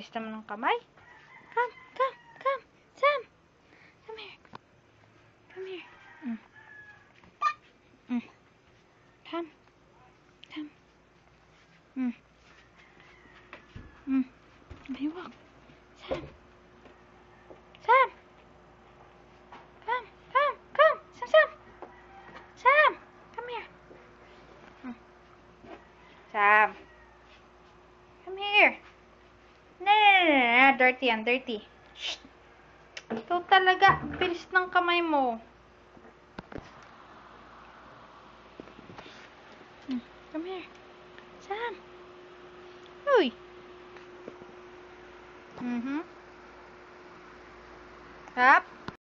linis naman ng kamay. Come, come, come. Sam! Come here. Come here. Come. Come. May walk. Sam. Sam! Come, come, come. Sam, Sam. Sam! Come here. Sam. Come here. No. Dirty yan, dirty. Shh. Ikaw talaga. Bilis ng kamay mo. Come here. Sam. Uy. Up.